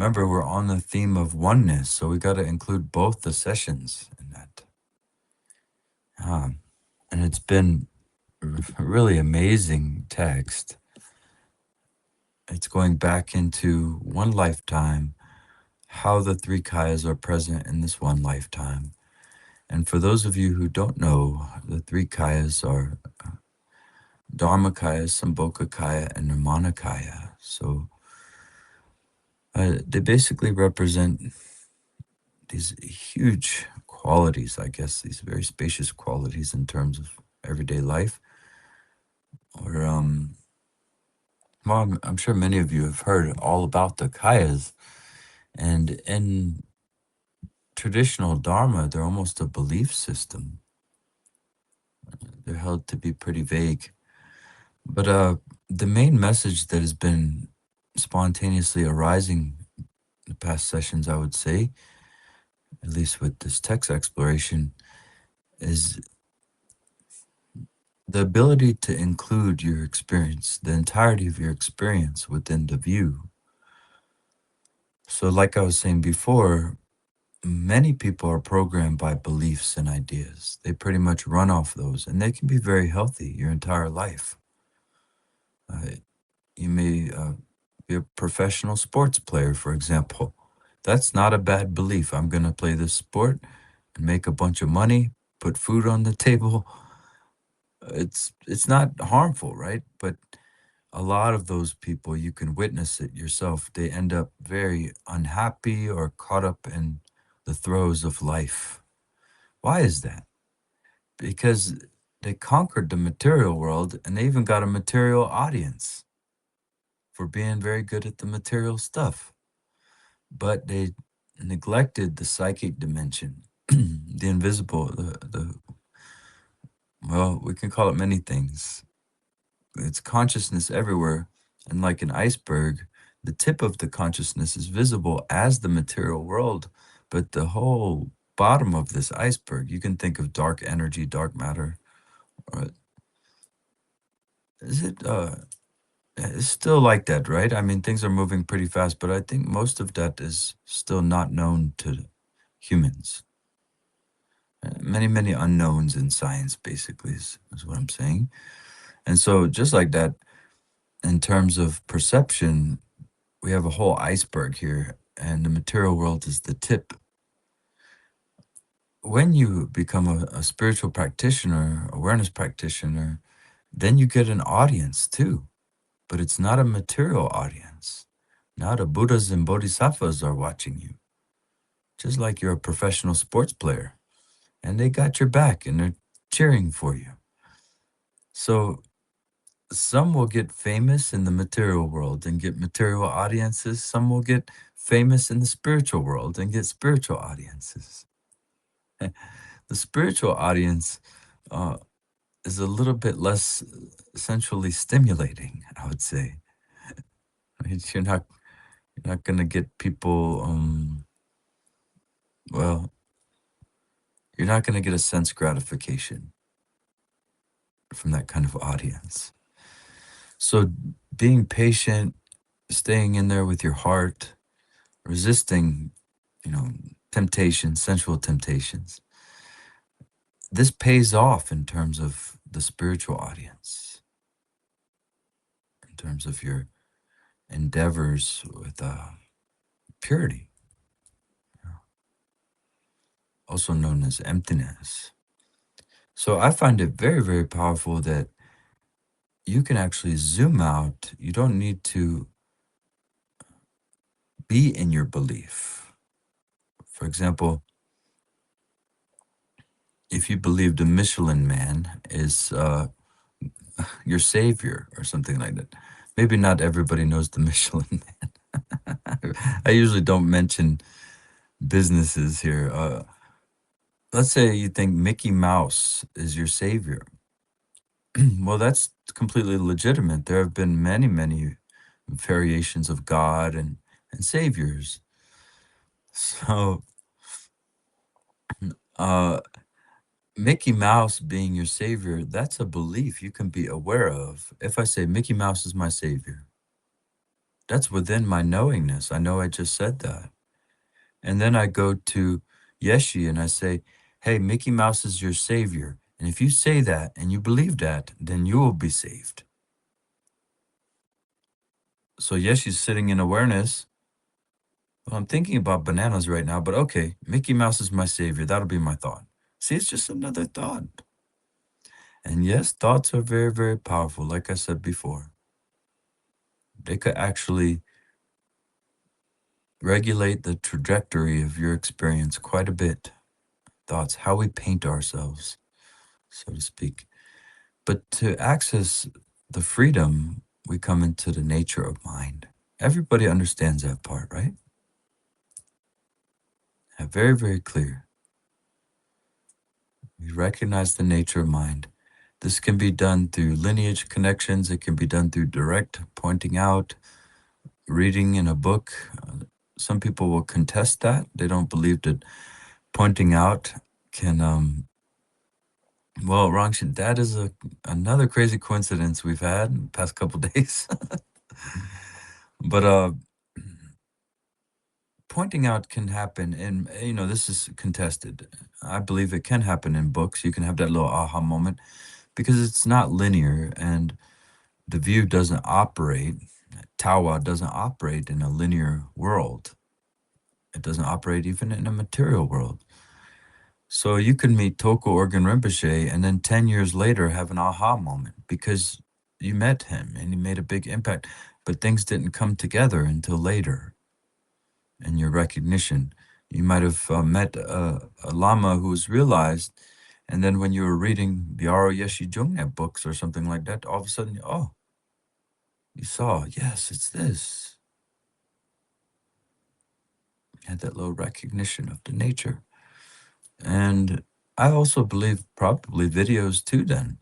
Remember, we're on the theme of oneness, so we got to include both the sessions in that. And it's been a really amazing text. It's going back into one lifetime, how the three kayas are present in this one lifetime. And for those of you who don't know, the three kayas are Dharmakaya, Sambhogakaya, and Nirmanakaya. So they basically represent these huge qualities, I guess, these very spacious qualities in terms of everyday life. Or, well, I'm sure many of you have heard all about the kayas. And in traditional Dharma, they're almost a belief system. They're held to be pretty vague. But the main message that has been spontaneously arising in the past sessions, I would say, at least with this text exploration, is the ability to include your experience, the entirety of your experience within the view. So like I was saying before, many people are programmed by beliefs and ideas. They pretty much run off those, and they can be very healthy your entire life. You may be a professional sports player, for example. That's not a bad belief. I'm going to play this sport and make a bunch of money, put food on the table. It's not harmful, right? But a lot of those people, you can witness it yourself, they end up very unhappy or caught up in the throes of life. Why is that? Because they conquered the material world, and they even got a material audience for being very good at the material stuff. But they neglected the psychic dimension, the invisible, well, we can call it many things. It's consciousness everywhere. And like an iceberg, the tip of the consciousness is visible as the material world, but the whole bottom of this iceberg, you can think of dark energy, dark matter. Is it it's still like that, right? I mean, things are moving pretty fast, but I think most of that is still not known to humans. Many unknowns in science, basically, is what I'm saying. And so just like that, in terms of perception, we have a whole iceberg here, and the material world is the tip. When you become a spiritual practitioner, awareness practitioner, then you get an audience too. But it's not a material audience. Now the Buddhas and Bodhisattvas are watching you, just like you're a professional sports player, and they got your back and they're cheering for you. So some will get famous in the material world and get material audiences. Some will get famous in the spiritual world and get spiritual audiences. The spiritual audience is a little bit less sensually stimulating, I would say. You're not going to get people, well, you're not going to get a sense gratification from that kind of audience. So being patient, staying in there with your heart, resisting, temptations, sensual temptations, this pays off in terms of the spiritual audience, in terms of your endeavors with purity, also known as emptiness. So I find it very, very powerful that you can actually zoom out. You don't need to be in your belief. For example, if you believe the Michelin Man is your savior or something like that, maybe not everybody knows the Michelin Man. I usually don't mention businesses here. Let's say you think Mickey Mouse is your savior. Well, that's completely legitimate. There have been many variations of God and saviors. So, Mickey Mouse being your savior, that's a belief you can be aware of. If I say Mickey Mouse is my savior, That's within my knowingness. I know I just said that. And then I go to Yeshi and I say, hey, Mickey Mouse is your savior. And if you say that and you believe that, then you will be saved. So Yeshi's sitting in awareness. Well, I'm thinking about bananas right now, but okay, Mickey Mouse is my savior. That'll be my thought. See, it's just another thought. And yes, thoughts are very, very powerful, like I said before. They could actually regulate the trajectory of your experience quite a bit. Thoughts, how we paint ourselves, so to speak. But to access the freedom, we come into the nature of mind. Everybody understands that part, right? Very, very clear. We recognize the nature of mind. This can be done through lineage connections. It can be done through direct pointing out, reading in a book. Some people will contest that. They don't believe that pointing out can, well, Rangshit, that is another crazy coincidence we've had in the past couple days. But pointing out can happen, and this is contested. I believe it can happen in books. You can have that little aha moment because it's not linear, and the view doesn't operate. Tawa doesn't operate in a linear world. It doesn't operate even in a material world. So you can meet Tulku Organ Rinpoche and then 10 years later have an aha moment because you met him and he made a big impact, but things didn't come together until later in your recognition. You might have met a Lama who was realized, and then when you were reading the Aro Yeshi Jungnet books or something like that, all of a sudden, oh, you saw, yes, it's this. You had that little recognition of the nature. And I also believe probably videos too then.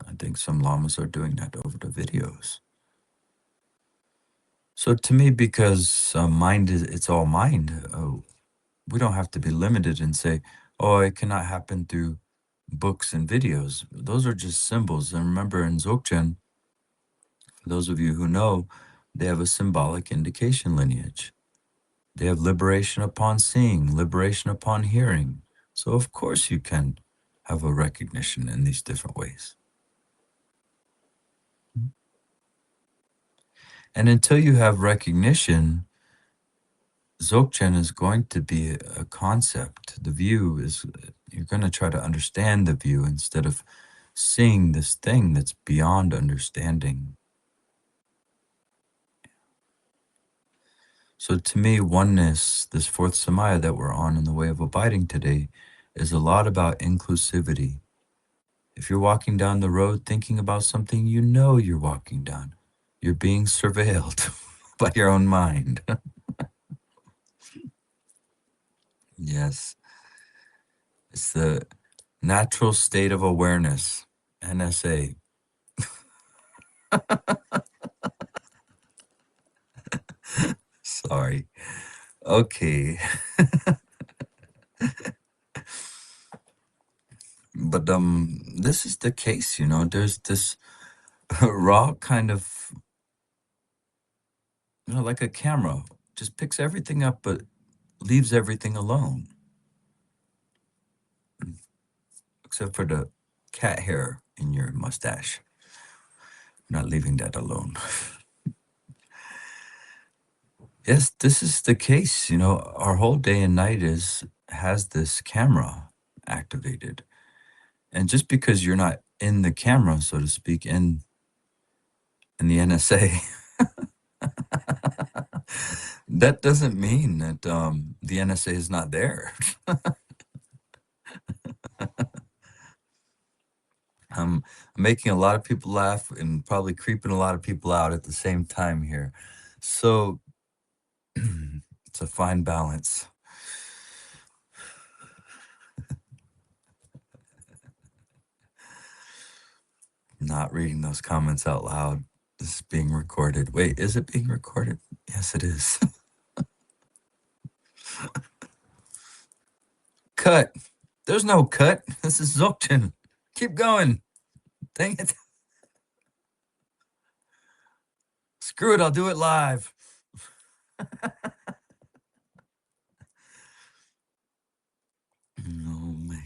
I think some lamas are doing that over the videos. So to me, because mind it's all mind, we don't have to be limited and say, oh, it cannot happen through books and videos. Those are just symbols. And remember in Dzogchen, for those of you who know, they have a symbolic indication lineage. They have liberation upon seeing, liberation upon hearing. So of course you can have a recognition in these different ways. And until you have recognition, Dzogchen is going to be a concept. The view is, you're going to try to understand the view instead of seeing this thing that's beyond understanding. So to me, oneness, this fourth samaya that we're on in the way of abiding today, is a lot about inclusivity. If you're walking down the road thinking about something, you know you're walking down. You're being surveilled by your own mind. Yes. It's the natural state of awareness, NSA. Sorry. Okay. But this is the case, there's this raw kind of, like a camera, just picks everything up but leaves everything alone. Except for the cat hair in your mustache. I'm not leaving that alone. Yes, this is the case. Our whole day and night has this camera activated. And just because you're not in the camera, so to speak, in the NSA, that doesn't mean that the NSA is not there. I'm making a lot of people laugh and probably creeping a lot of people out at the same time here. So it's a fine balance. Not reading those comments out loud. This is being recorded. Wait, is it being recorded? Yes, it is. Cut. There's no cut. This is Dzogchen. Keep going. Dang it. Screw it, I'll do it live. Oh man.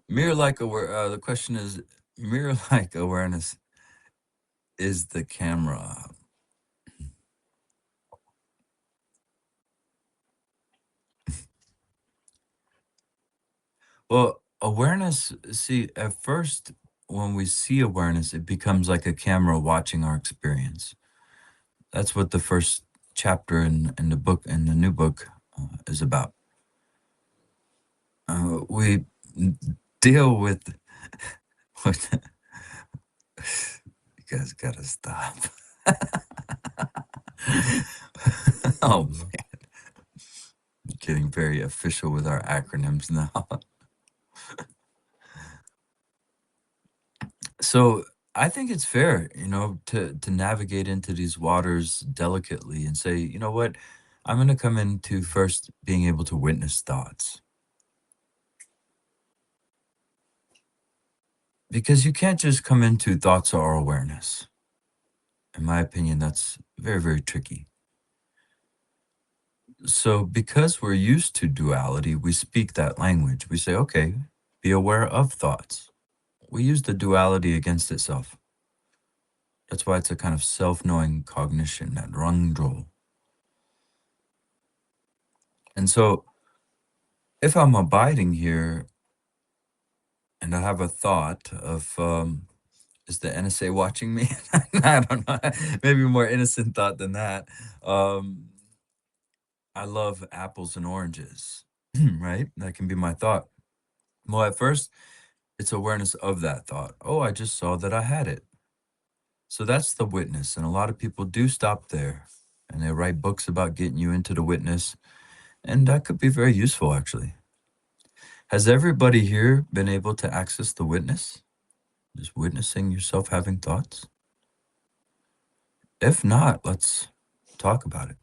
Mirror-like aware. The question is, mirror-like awareness is the camera. Well, awareness. See, at first, when we see awareness, it becomes like a camera watching our experience. That's what the first chapter in the book, in the new book, is about. We deal with. What, you guys gotta stop. Oh man, getting very official with our acronyms now. So I think it's fair, to navigate into these waters delicately and say, you know what, I'm going to come into first being able to witness thoughts. Because you can't just come into thoughts or awareness. In my opinion, that's very, very tricky. So because we're used to duality, we speak that language. We say, okay, be aware of thoughts. We use the duality against itself. That's why it's a kind of self-knowing cognition, that rangdro. And so if I'm abiding here and I have a thought of, is the NSA watching me? I don't know. Maybe a more innocent thought than that. I love apples and oranges, right? That can be my thought. Well, at first, it's awareness of that thought. Oh, I just saw that I had it. So that's the witness. And a lot of people do stop there and they write books about getting you into the witness. And that could be very useful, actually. Has everybody here been able to access the witness? Just witnessing yourself having thoughts? If not, let's talk about it.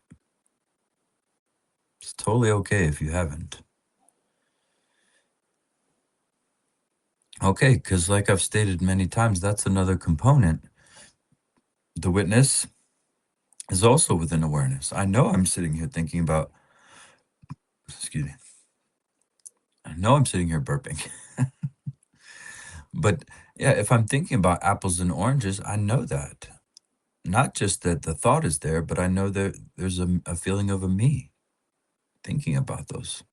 It's totally okay if you haven't. Okay, because like I've stated many times, that's another component. The witness is also within awareness. I know I'm sitting here thinking about, excuse me, I know I'm sitting here burping. But yeah, if I'm thinking about apples and oranges, I know that. Not just that the thought is there, but I know that there's a feeling of a me thinking about those.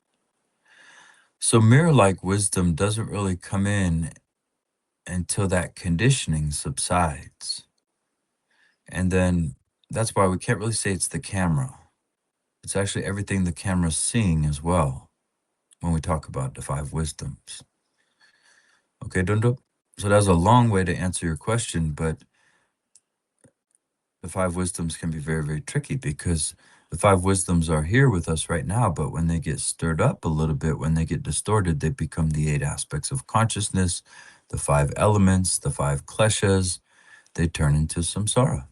So mirror-like wisdom doesn't really come in until that conditioning subsides. And then that's why we can't really say it's the camera. It's actually everything the camera's seeing as well when we talk about the five wisdoms. Okay, Dundo? So that's a long way to answer your question, but the five wisdoms can be very, very tricky because the five wisdoms are here with us right now, but when they get stirred up a little bit, when they get distorted, they become the 8 aspects of consciousness, the 5 elements, the 5 kleshas. They turn into samsara.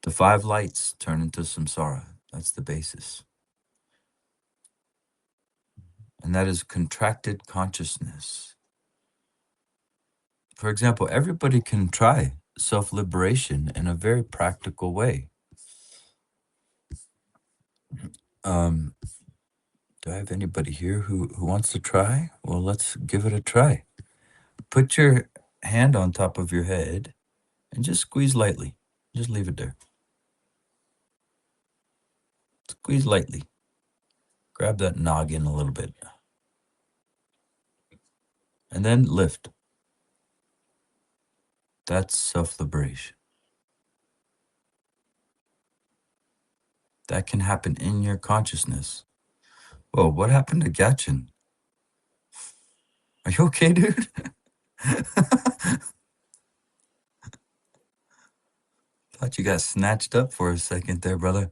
The 5 lights turn into samsara. That's the basis. And that is contracted consciousness. For example, everybody can try self-liberation in a very practical way. Do I have anybody here who wants to try? Well, let's give it a try. Put your hand on top of your head and just squeeze lightly. Just leave it there. Squeeze lightly. Grab that noggin a little bit. And then lift. That's self-liberation. That can happen in your consciousness. Whoa, what happened to Gachin? Are you okay, dude? Thought you got snatched up for a second there, brother.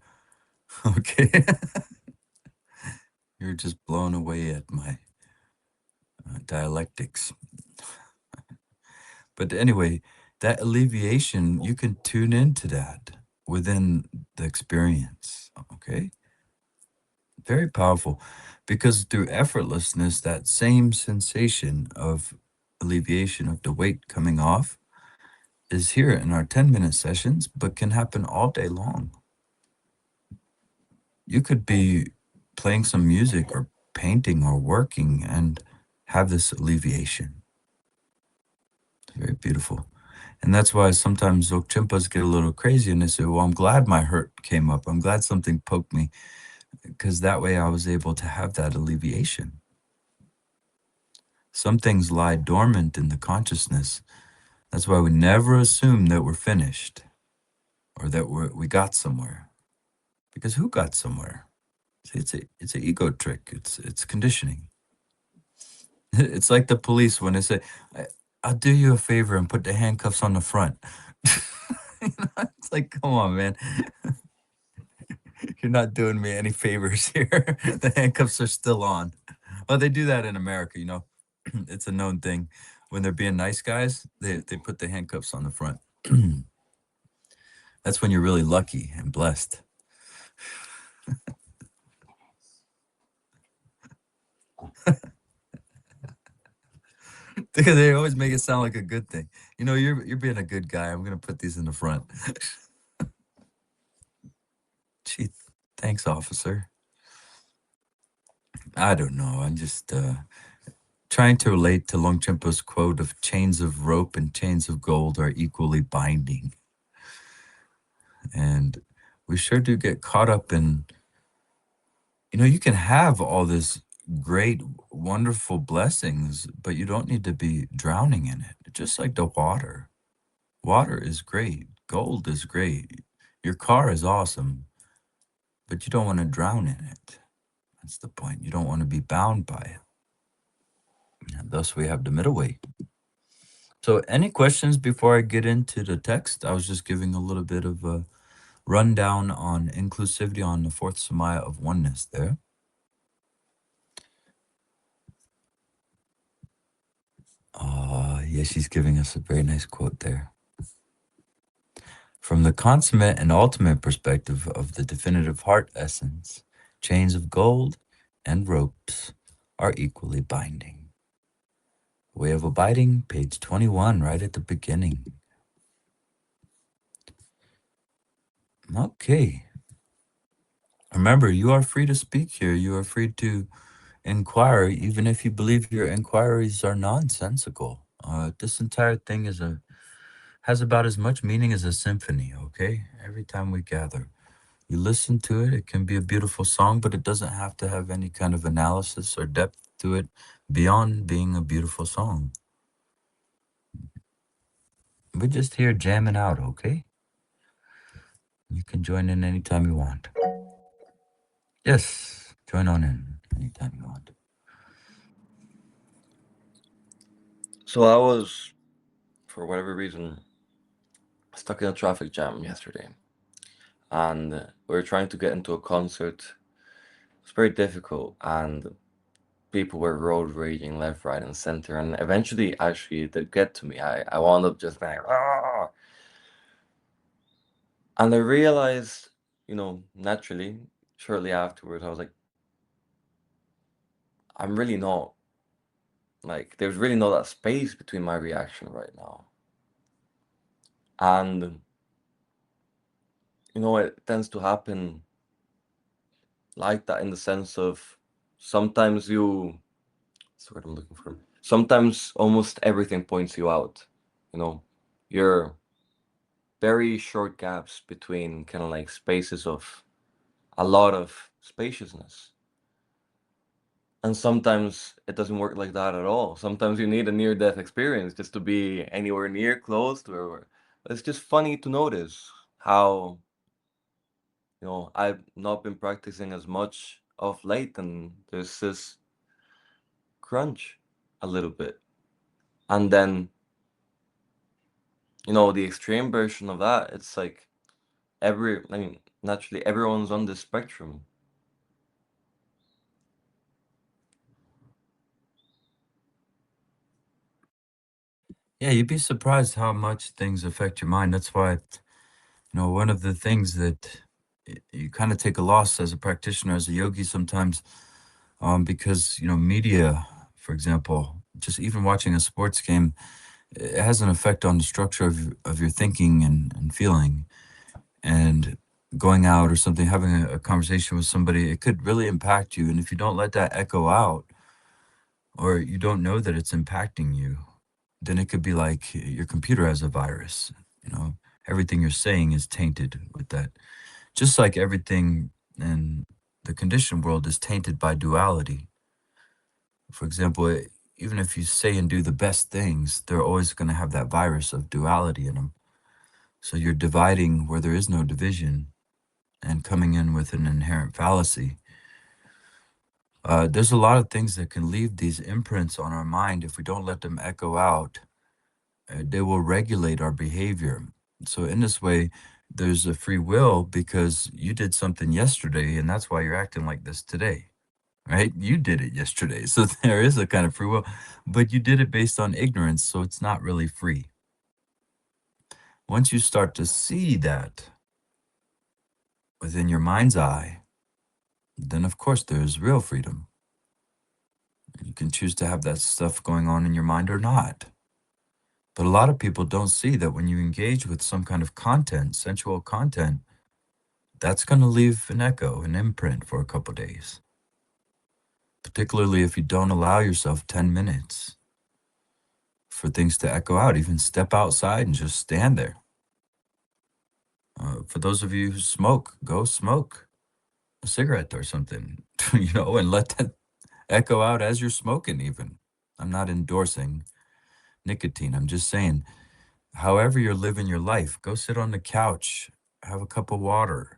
Okay. You're just blown away at my dialectics. But anyway, that alleviation, you can tune into that within the experience, okay? Very powerful, because through effortlessness, that same sensation of alleviation of the weight coming off, is here in our 10-minute sessions, but can happen all day long. You could be playing some music or painting or working and have this alleviation. It's very beautiful. And that's why sometimes Dzogchenpas get a little crazy and they say, well, I'm glad my hurt came up. I'm glad something poked me, because that way I was able to have that alleviation. Some things lie dormant in the consciousness. That's why we never assume that we're finished or that we got somewhere. Because who got somewhere? See, it's an ego trick. It's conditioning. It's like the police when they say, I'll do you a favor and put the handcuffs on the front. It's like, come on, man. You're not doing me any favors here. The handcuffs are still on. Well, they do that in America, It's a known thing. When they're being nice guys, they put the handcuffs on the front. That's when you're really lucky and blessed. They always make it sound like a good thing. You're being a good guy. I'm gonna put these in the front. Gee, thanks, officer. I don't know. I'm just trying to relate to Longchenpa's quote of chains of rope and chains of gold are equally binding. And we sure do get caught up in, you can have all this great, wonderful blessings, but you don't need to be drowning in it. Just like the water. Water is great. Gold is great. Your car is awesome, but you don't want to drown in it. That's the point. You don't want to be bound by it. And thus we have the middle way. So any questions before I get into the text? I was just giving a little bit of a rundown on inclusivity on the fourth Samaya of oneness there. Yeah, she's giving us a very nice quote there. From the consummate and ultimate perspective of the definitive heart essence, chains of gold and ropes are equally binding. Way of Abiding, page 21, right at the beginning. Okay. Remember, you are free to speak here. You are free to inquire, even if you believe your inquiries are nonsensical. This entire thing has about as much meaning as a symphony, okay? Every time we gather, you listen to it, it can be a beautiful song, but it doesn't have to have any kind of analysis or depth to it beyond being a beautiful song. We're just here jamming out, okay? You can join in anytime you want. Yes, join on in anytime you want. So I was, for whatever reason, stuck in a traffic jam yesterday. And we were trying to get into a concert. It was very difficult, and people were road raging left, right, and center. And eventually, actually, it did get to me. I wound up just being like, "Ah!" And I realized, naturally, shortly afterwards, I was like, I'm really not, like, there's really not that space between my reaction right now. And, it tends to happen like that in the sense of sometimes that's what I'm looking for. Sometimes almost everything points you out. You're very short gaps between kind of like spaces of a lot of spaciousness. And sometimes it doesn't work like that at all. Sometimes you need a near-death experience just to be anywhere near close to where. It's just funny to notice how, I've not been practicing as much of late, and there's this crunch a little bit. And then, the extreme version of that, it's like naturally everyone's on this spectrum. Yeah, you'd be surprised how much things affect your mind. That's why, one of the things that you kind of take a loss as a practitioner, as a yogi sometimes, because, media, for example, just even watching a sports game, it has an effect on the structure of your thinking and feeling. And going out or something, having a conversation with somebody, it could really impact you. And if you don't let that echo out, or you don't know that it's impacting you, then it could be like your computer has a virus. You know, everything you're saying is tainted with that. Just like everything in the conditioned world is tainted by duality. For example, even if you say and do the best things, they're always going to have that virus of duality in them. So you're dividing where there is no division and coming in with an inherent fallacy. There's a lot of things that can leave these imprints on our mind if we don't let them echo out. They will regulate our behavior. So in this way, there's a free will because you did something yesterday, and that's why you're acting like this today, right? You did it yesterday, so there is a kind of free will, but you did it based on ignorance, so it's not really free. Once you start to see that within your mind's eye, then of course there's real freedom. You can choose to have that stuff going on in your mind or not. But a lot of people don't see that when you engage with some kind of content, sensual content, that's going to leave an echo, an imprint for a couple days. Particularly if you don't allow yourself 10 minutes for things to echo out, even step outside and just stand there. For those of you who smoke, go smoke a cigarette or something, and let that echo out as you're smoking even. I'm not endorsing nicotine. I'm just saying, however you're living your life, go sit on the couch, have a cup of water,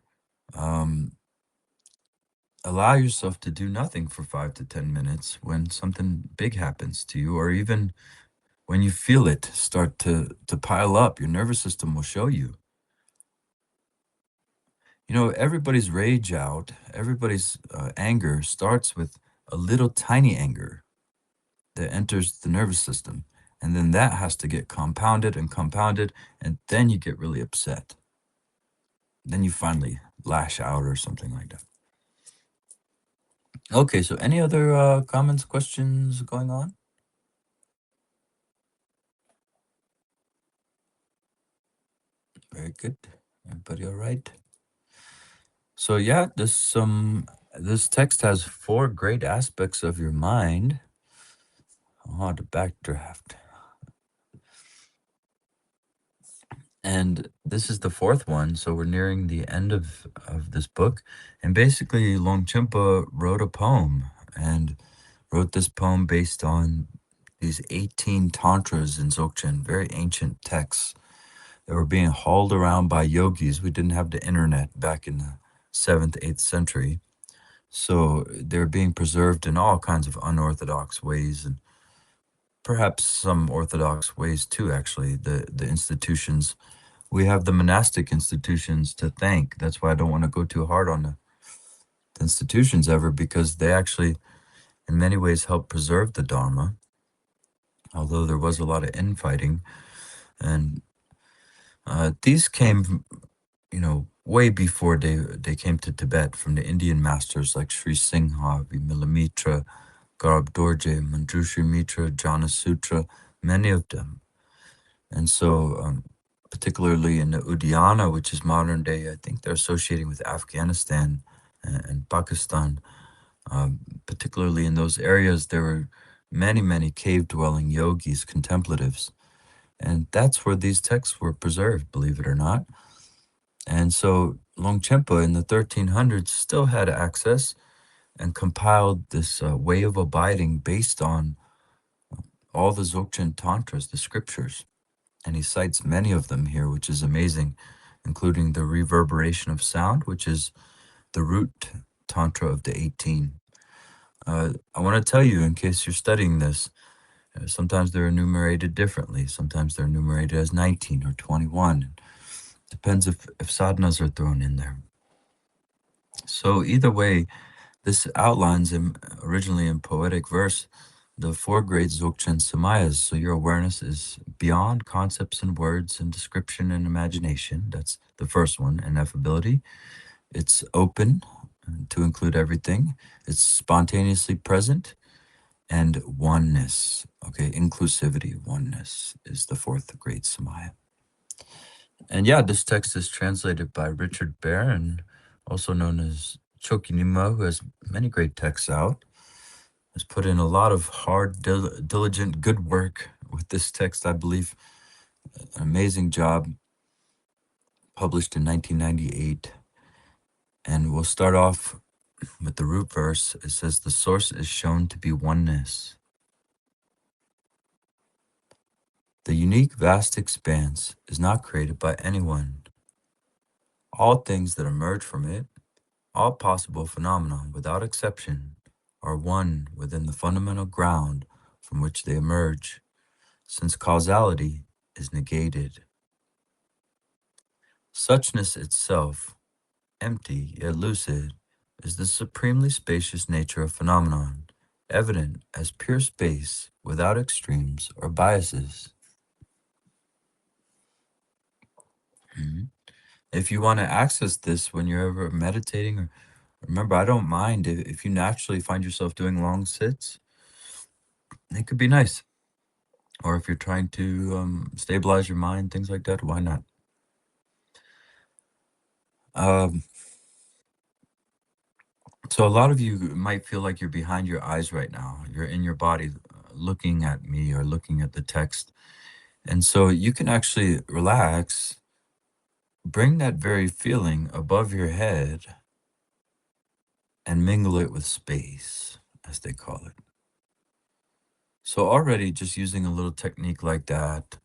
allow yourself to do nothing for 5 to 10 minutes when something big happens to you, or even when you feel it start to pile up. Your nervous system will show you. Everybody's rage out, everybody's anger starts with a little tiny anger that enters the nervous system. And then that has to get compounded, and then you get really upset. Then you finally lash out or something like that. Okay, so any other comments, questions going on? Very good. Everybody all right? So yeah, this text has 4 great aspects of your mind. Oh, the backdraft. And this is the 4th one, so we're nearing the end of this book. And basically, Longchenpa wrote a poem, and wrote this poem based on these 18 tantras in Dzogchen, very ancient texts that were being hauled around by yogis. We didn't have the internet back in the 7th, 8th century. So they're being preserved in all kinds of unorthodox ways, and perhaps some orthodox ways too, actually, the institutions. We have the monastic institutions to thank. That's why I don't want to go too hard on the institutions ever, because they actually, in many ways, help preserve the Dharma, although there was a lot of infighting. And these came, way before they came to Tibet from the Indian masters like Sri Singha, Vimalamitra, Garb Dorje, Manjushri Mitra, Jana Sutra, many of them. And so, particularly in the Uddiyana, which is modern day, I think they're associating with Afghanistan and Pakistan. Particularly in those areas, there were many, many cave-dwelling yogis, contemplatives. And that's where these texts were preserved, believe it or not. And so Longchenpa in the 1300s still had access and compiled this way of abiding based on all the Dzogchen Tantras, the scriptures. And he cites many of them here, which is amazing, including the reverberation of sound, which is the root Tantra of the 18. I want to tell you, in case you're studying this, sometimes they're enumerated differently. Sometimes they're enumerated as 19 or 21. Depends if sadhanas are thrown in there. So either way, this outlines originally in poetic verse the 4 great Dzogchen Samayas. So your awareness is beyond concepts and words and description and imagination. That's the first one, ineffability. It's open to include everything. It's spontaneously present, and oneness. Okay, inclusivity, oneness is the fourth great Samaya. And yeah, this text is translated by Richard Barron, also known as Chökyi Nyima, who has many great texts out. Has put in a lot of hard, diligent, good work with this text, I believe. An amazing job, published in 1998. And we'll start off with the root verse. It says, the source is shown to be oneness. The unique vast expanse is not created by anyone. All things that emerge from it, all possible phenomena without exception, are one within the fundamental ground from which they emerge, since causality is negated. Suchness itself, empty yet lucid, is the supremely spacious nature of phenomenon, evident as pure space without extremes or biases. If you want to access this when you're ever meditating, or remember, I don't mind if you naturally find yourself doing long sits, it could be nice. Or if you're trying to stabilize your mind, things like that, why not? So a lot of you might feel like you're behind your eyes right now. You're in your body looking at me or looking at the text. And so you can actually relax, bring that very feeling above your head and mingle it with space, as they call it. So already just using a little technique like that,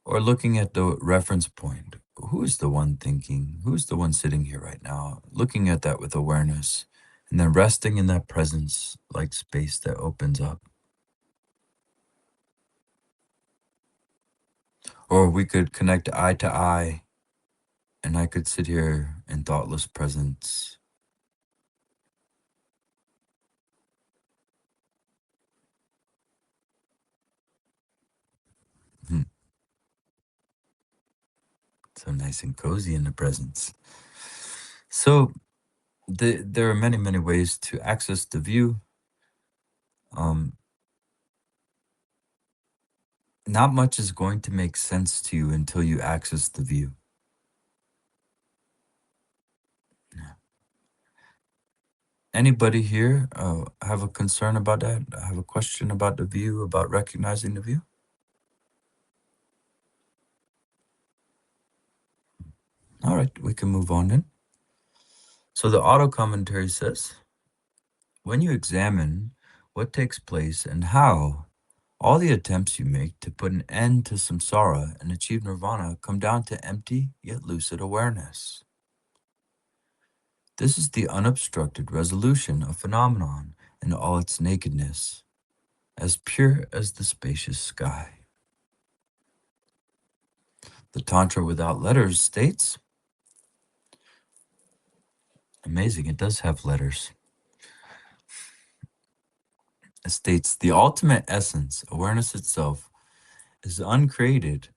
or looking at the reference point, who is the one thinking? Who's the one sitting here right now? Looking at that with awareness, and then resting in that presence like space that opens up. Or we could connect eye to eye, and I could sit here in thoughtless presence. So nice and cozy in the presence. So there are many, many ways to access the view. Not much is going to make sense to you until you access the view. Anybody here have a concern about that? Have a question about the view, about recognizing the view? All right, we can move on then. So the auto commentary says, when you examine what takes place and how, all the attempts you make to put an end to samsara and achieve nirvana come down to empty yet lucid awareness. This is the unobstructed resolution of phenomenon in all its nakedness, as pure as the spacious sky. The Tantra Without Letters states, amazing, it does have letters. It states, the ultimate essence, awareness itself, is uncreated.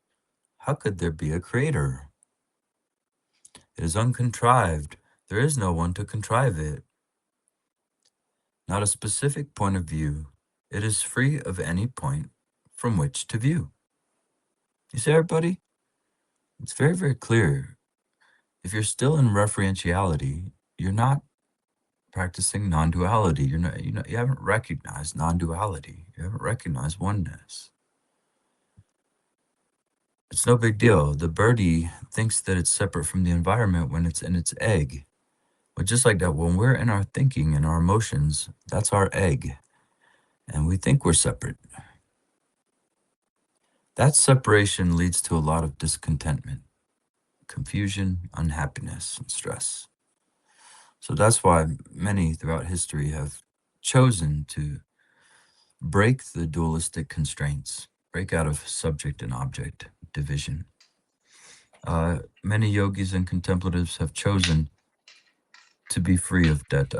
How could there be a creator? It is uncontrived. There is no one to contrive it. Not a specific point of view. It is free of any point from which to view. You see, everybody? It's very, very clear. If you're still in referentiality, you're not practicing non-duality. You haven't recognized non-duality. You haven't recognized oneness. It's no big deal. The birdie thinks that it's separate from the environment when it's in its egg. But just like that, when we're in our thinking and our emotions, that's our egg. And we think we're separate. That separation leads to a lot of discontentment, confusion, unhappiness, and stress. So that's why many throughout history have chosen to break the dualistic constraints, break out of subject and object division. Many yogis and contemplatives have chosen to be free of that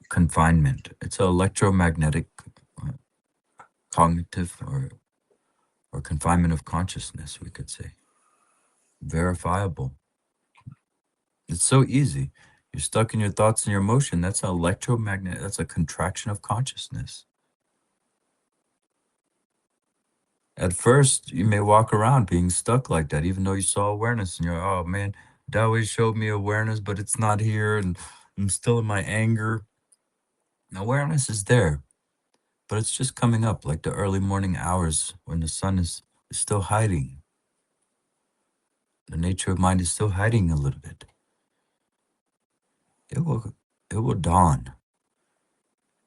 confinement. It's an electromagnetic cognitive or confinement of consciousness, we could say. Verifiable. It's so easy. You're stuck in your thoughts and your emotion. That's an electromagnet. That's a contraction of consciousness. At first, you may walk around being stuck like that, even though you saw awareness and you're, oh man, Dawei showed me awareness, but it's not here, and I'm still in my anger. Awareness is there, but it's just coming up like the early morning hours when the sun is still hiding. The nature of mind is still hiding a little bit. It will dawn.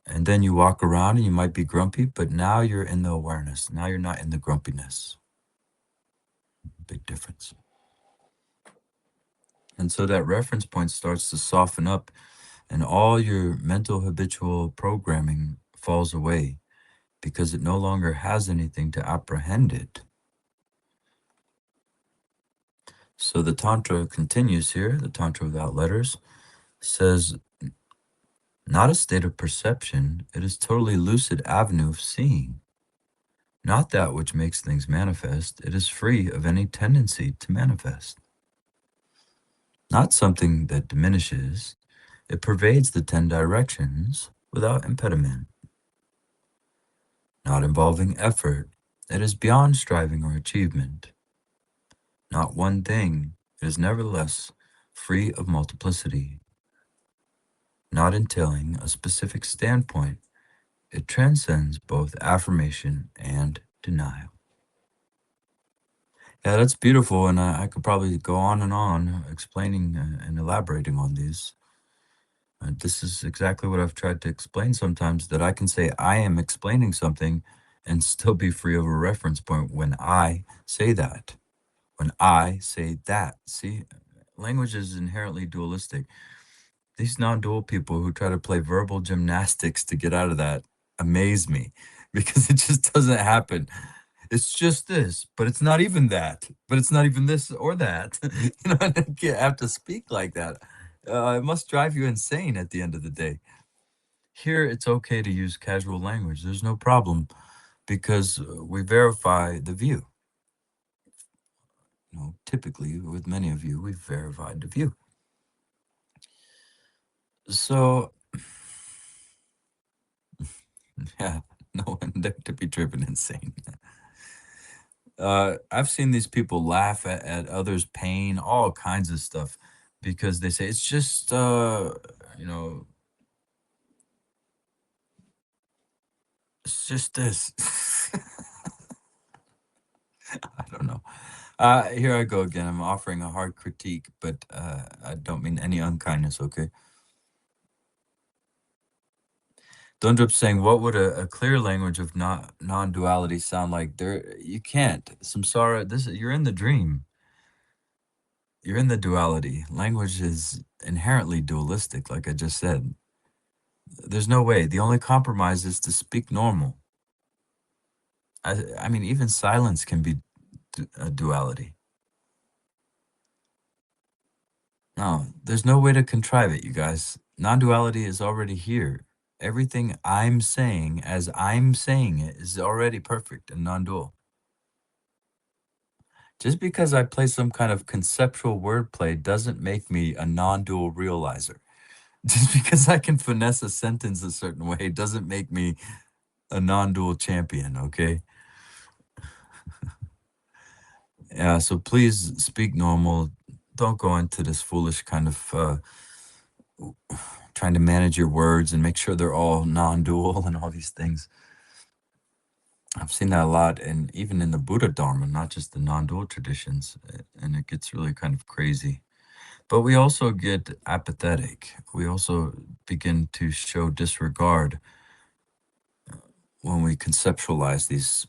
And then you walk around and you might be grumpy, but now you're in the awareness. Now you're not in the grumpiness. Big difference. And so that reference point starts to soften up, and all your mental habitual programming falls away because it no longer has anything to apprehend it. So the Tantra continues here, the Tantra Without Letters, says, not a state of perception, it is totally lucid avenue of seeing. Not that which makes things manifest, it is free of any tendency to manifest. Not something that diminishes, it pervades the 10 directions without impediment. Not involving effort, it is beyond striving or achievement. Not one thing, it is nevertheless free of multiplicity. Not entailing a specific standpoint, it transcends both affirmation and denial. Yeah, that's beautiful, and I could probably go on and on explaining and elaborating on these. This is exactly what I've tried to explain sometimes, that I can say I am explaining something and still be free of a reference point when I say that. When I say that. See, language is inherently dualistic. These non-dual people who try to play verbal gymnastics to get out of that amaze me, because it just doesn't happen. It's just this, but it's not even that, but it's not even this or that. You know, you have to speak like that. It must drive you insane at the end of the day. Here, it's okay to use casual language. There's no problem, because we verify the view. You know, typically, with many of you, we've verified the view. So, yeah, no one there to be driven insane. I've seen these people laugh at others' pain, all kinds of stuff, because they say it's just, you know, it's just this. I don't know. Here I go again. I'm offering a hard critique, but I don't mean any unkindness, okay? Dundrup saying, what would a clear language of non-duality sound like? There, you can't. Samsara, you're in the dream. You're in the duality. Language is inherently dualistic, like I just said. There's no way. The only compromise is to speak normal. I mean, even silence can be a duality. No, there's no way to contrive it, you guys. Non-duality is already here. Everything I'm saying as I'm saying it is already perfect and non-dual. Just because I play some kind of conceptual wordplay doesn't make me a non-dual realizer. Just because I can finesse a sentence a certain way doesn't make me a non-dual champion, okay? Yeah, so please speak normal. Don't go into this foolish kind of trying to manage your words and make sure they're all non-dual and all these things. I've seen that a lot, and even in the Buddha Dharma, not just the non-dual traditions, and it gets really kind of crazy. But we also get apathetic. We also begin to show disregard when we conceptualize these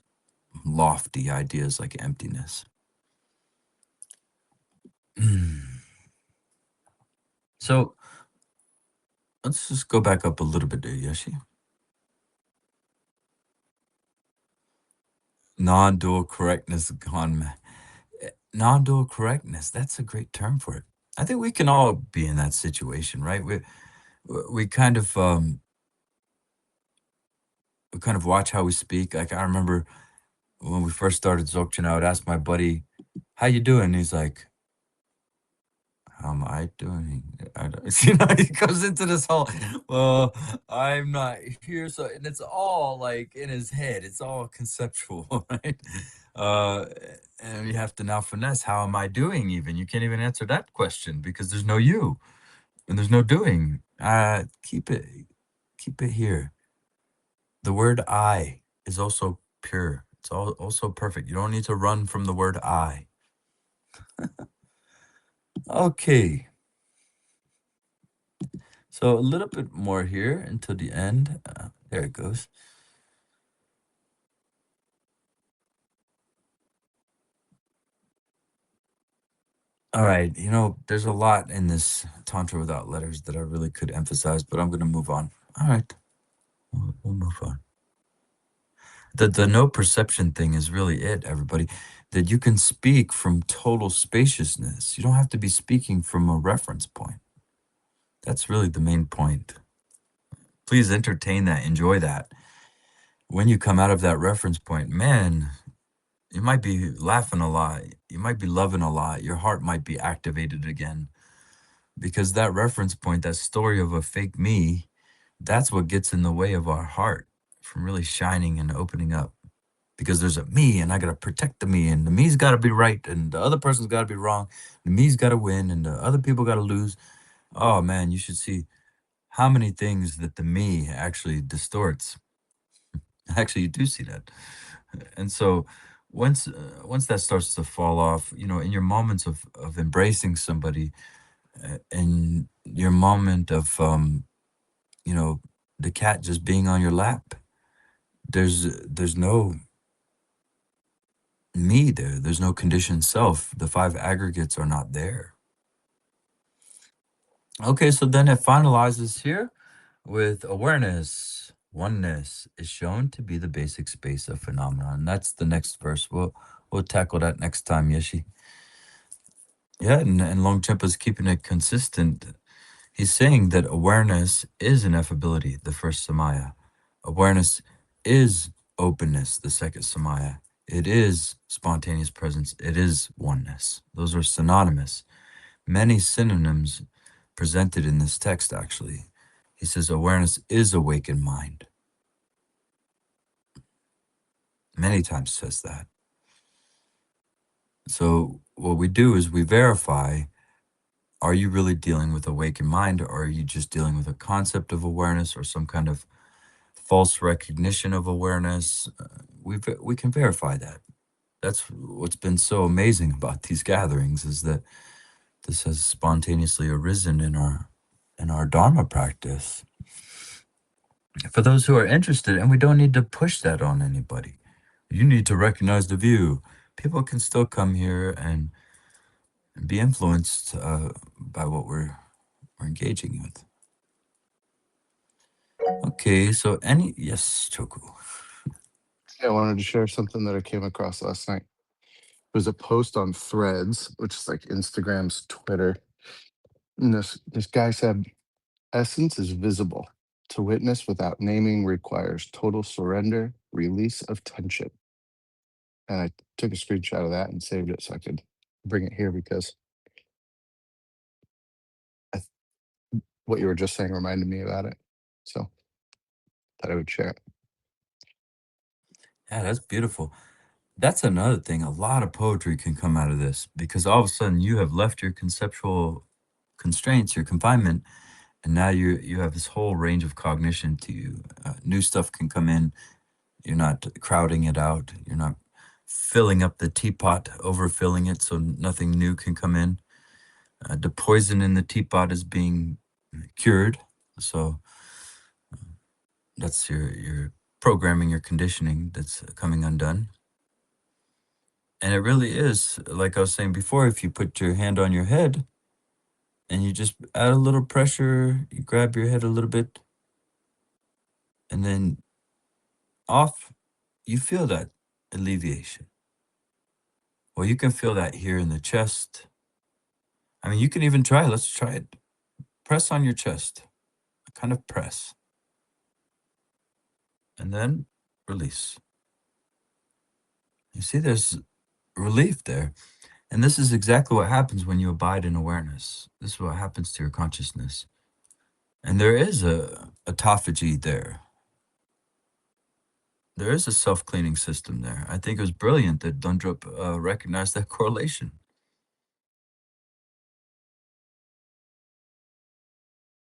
lofty ideas like emptiness. So let's just go back up a little bit there, Yoshi. Non-dual correctness gone. Non-dual correctness, that's a great term for it. I think we can all be in that situation, right? We kind of watch how we speak. Like, I remember when we first started Dzogchen, I would ask my buddy, how you doing? And he's like, How am I doing? You know, he goes into this whole, well, I'm not here, so, and it's all like in his head. It's all conceptual, right? Uh, and you have to now finesse. How am I doing? Even you can't even answer that question because there's no you and there's no doing. Keep it here. The word I is also pure. It's also perfect. You don't need to run from the word I. Okay. So a little bit more here until the end. There it goes. All right. You know, there's a lot in this Tantra Without Letters that I really could emphasize, but I'm going to move on. All right. We'll move on. The no perception thing is really it, everybody. That you can speak from total spaciousness. You don't have to be speaking from a reference point. That's really the main point. Please entertain that, enjoy that. When you come out of that reference point, man, you might be laughing a lot. You might be loving a lot. Your heart might be activated again. Because that reference point, that story of a fake me, that's what gets in the way of our heart from really shining and opening up. Because there's a me and I got to protect the me, and the me's got to be right and the other person's got to be wrong. The me's got to win and the other people got to lose. Oh man, you should see how many things that the me actually distorts. Actually, you do see that. And so once that starts to fall off, you know, in your moments of embracing somebody, in your moment of you know, the cat just being on your lap, there's no me there. There's no conditioned self. The five aggregates are not there. Okay, so then it finalizes here with awareness. Oneness is shown to be the basic space of phenomena. And that's the next verse. We'll tackle that next time, Yeshi. Yeah, and Longchen is keeping it consistent. He's saying that awareness is ineffability, the first samaya. Awareness is openness, the second samaya. It is spontaneous presence. It is oneness. Those are synonymous. Many synonyms presented in this text, actually. He says awareness is awakened mind. Many times says that. So what we do is we verify, are you really dealing with awakened mind, or are you just dealing with a concept of awareness or some kind of false recognition of awareness? We can verify that. That's what's been so amazing about these gatherings, is that this has spontaneously arisen in our Dharma practice. For those who are interested, and we don't need to push that on anybody. You need to recognize the view. People can still come here and be influenced by what we're engaging with. Okay, so yes, Choku. Yeah, I wanted to share something that I came across last night. It was a post on Threads, which is like Instagram's Twitter. And this guy said, "Essence is visible. To witness without naming requires total surrender, release of tension." And I took a screenshot of that and saved it so I could bring it here because I, what you were just saying reminded me about it. So thought I would share it. Yeah, that's beautiful. That's another thing. A lot of poetry can come out of this because all of a sudden you have left your conceptual constraints, your confinement, and now you have this whole range of cognition to you. New stuff can come in. You're not crowding it out. You're not filling up the teapot, overfilling it so nothing new can come in. The poison in the teapot is being cured. So that's your programming, your conditioning that's coming undone. And it really is, like I was saying before, if you put your hand on your head and you just add a little pressure, you grab your head a little bit, and then off, you feel that alleviation. Well, you can feel that here in the chest. I mean, you can even try. Let's try it. Press on your chest, kind of press, and then release. You see, there's relief there. And this is exactly what happens when you abide in awareness. This is what happens to your consciousness. And there is a autophagy there. There is a self-cleaning system there. I think it was brilliant that Dundrup recognized that correlation.